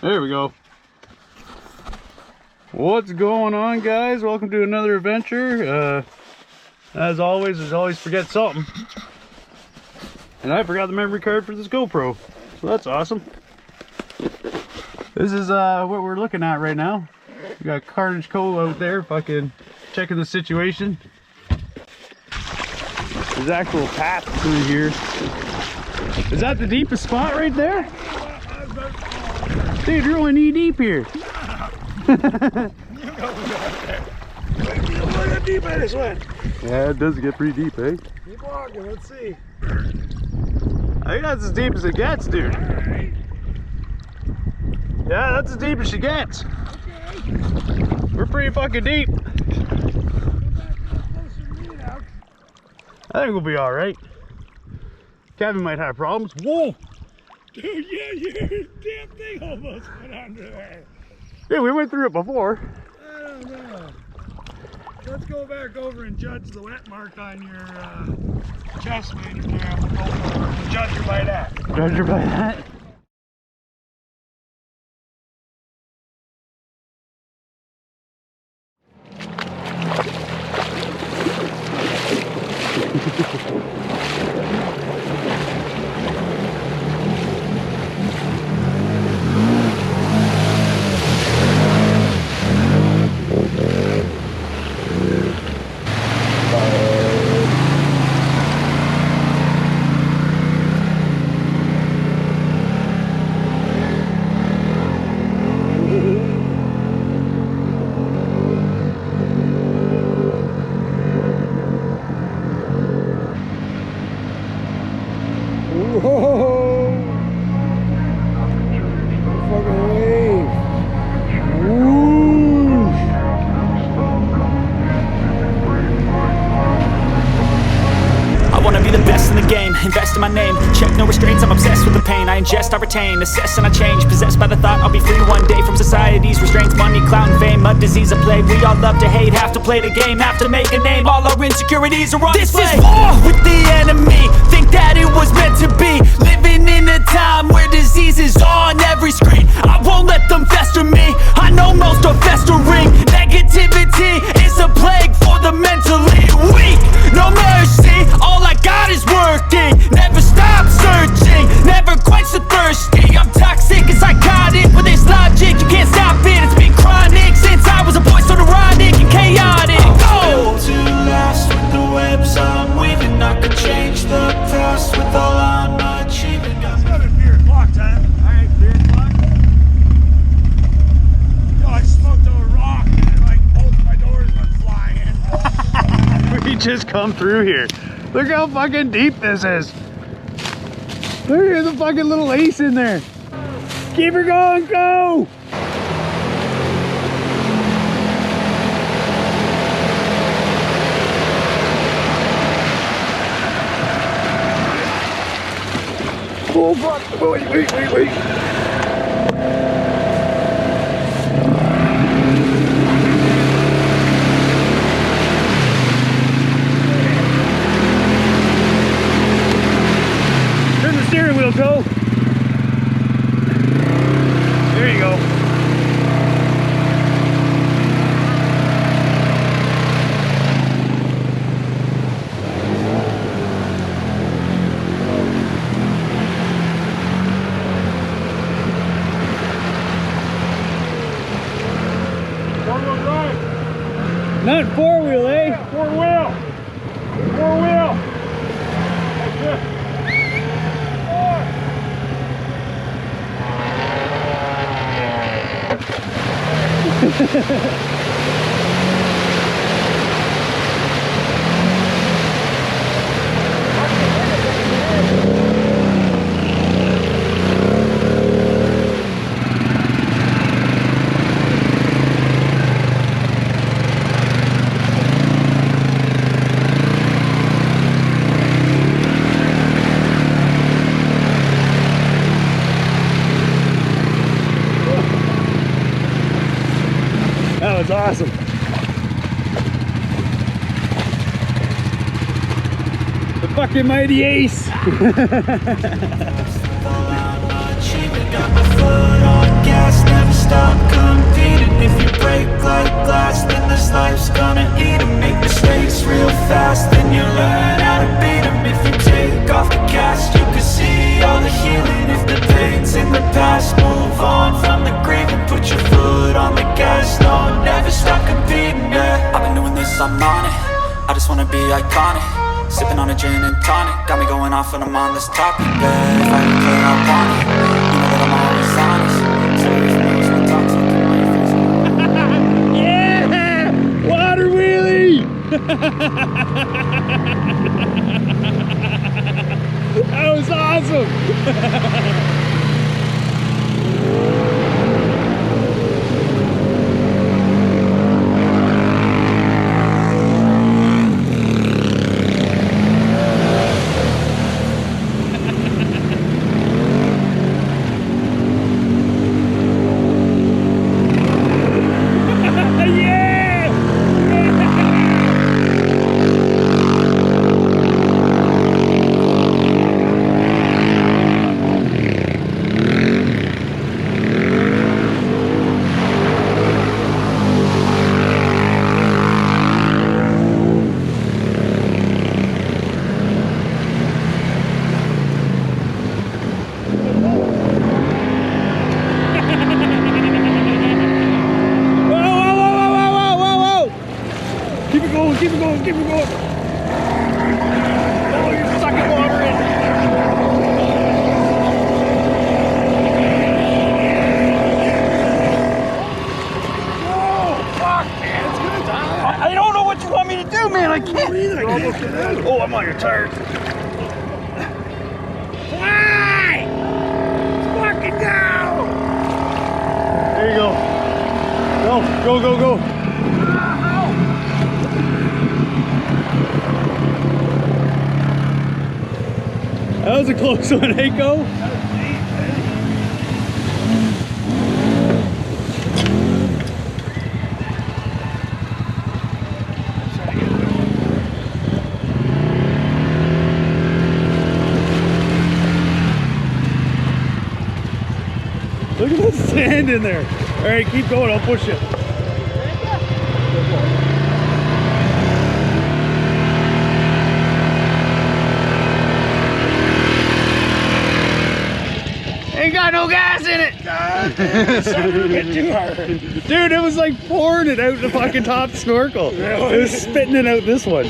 There we go. What's going on, guys? Welcome to another adventure. As always, forget something. And I forgot the memory card for this GoPro. So that's awesome. This is what we're looking at right now. We got Carnage Cole out there fucking checking the situation. There's actual path through here. Is that the deepest spot right there? Dude, you're only knee deep here. You know look how deep I just went. Yeah, it does get pretty deep, eh? Keep walking, let's see. I think that's as deep as it gets, dude. Alright. Yeah, that's as deep as she gets. Okay. We're pretty fucking deep. Come back a little closer to me now. I think we'll be alright. Kevin might have problems. Whoa! Dude, yeah, your damn thing almost went under there. Yeah, we went through it before. I don't know. Let's go back over and judge the wet mark on your chest later there. We'll go and judge her by that. Judge her by that? Invest in my name, check no restraints, I'm obsessed with the pain. I ingest, I retain, assess and I change. Possessed by the thought I'll be free one day from society's restraints. Money, clout and fame, a disease, a plague. We all love to hate, have to play the game, have to make a name. All our insecurities are on display. This is war with the enemy, think that it was meant to be. Living in a time where disease is on every screen. I won't let them fester me, I know most are festering. Negativity is a plague for the mentally weak. No mercy, all I got is working. Never stop searching, never quench the thirsty. I'm toxic and psychotic, with this logic you can't stop it. It's been chronic since I was a boy, so neurotic and chaotic. Go! To last with the webs I'm weaving, I could change the past with all I'm achieving. Let's go to 3 o'clock time. Alright, 3 o'clock. Yo, I smoked a rock and like both my doors went flying. We just come through here. Look how fucking deep this is. Look at the fucking little ace in there. Keep her going, go! Oh fuck, wait. Steering wheel go. There you go. Four-wheel drive. Not four-wheel, eh? Yeah, four-wheel. Four-wheel. That's it. That was awesome. The fucking mighty ace. Got my foot on gas life's gonna eat 'em. Make mistakes real fast, then you learn how to beat 'em. If you take off the cast, you can see all the healing. If the pain's in the past, move on from the grave and put your foot on the gas. No, never stop competing, yeah. I've been doing this, I'm on it. I just wanna be iconic. Sipping on a gin and tonic, got me going off when I'm on this topic, yeah. If I can play, I want it. You know that I'm always honest. So if you know what toxic in my face. Yeah! Water wheelie! That was awesome! Keep it going, keep it going. Oh, you're sucking water in. Oh, fuck, man, it's gonna die. I don't know what you want me to do, man. I can't. Oh, I'm on your tires. Fly! Fucking go! There you go. Go, go, go, go. That was a close one, hey, go. Look at the sand in there. All right, keep going, I'll push it. Ain't got no gas in it. God, get too hard. Dude, it was like pouring it out the fucking top snorkel. It was spitting it out this one.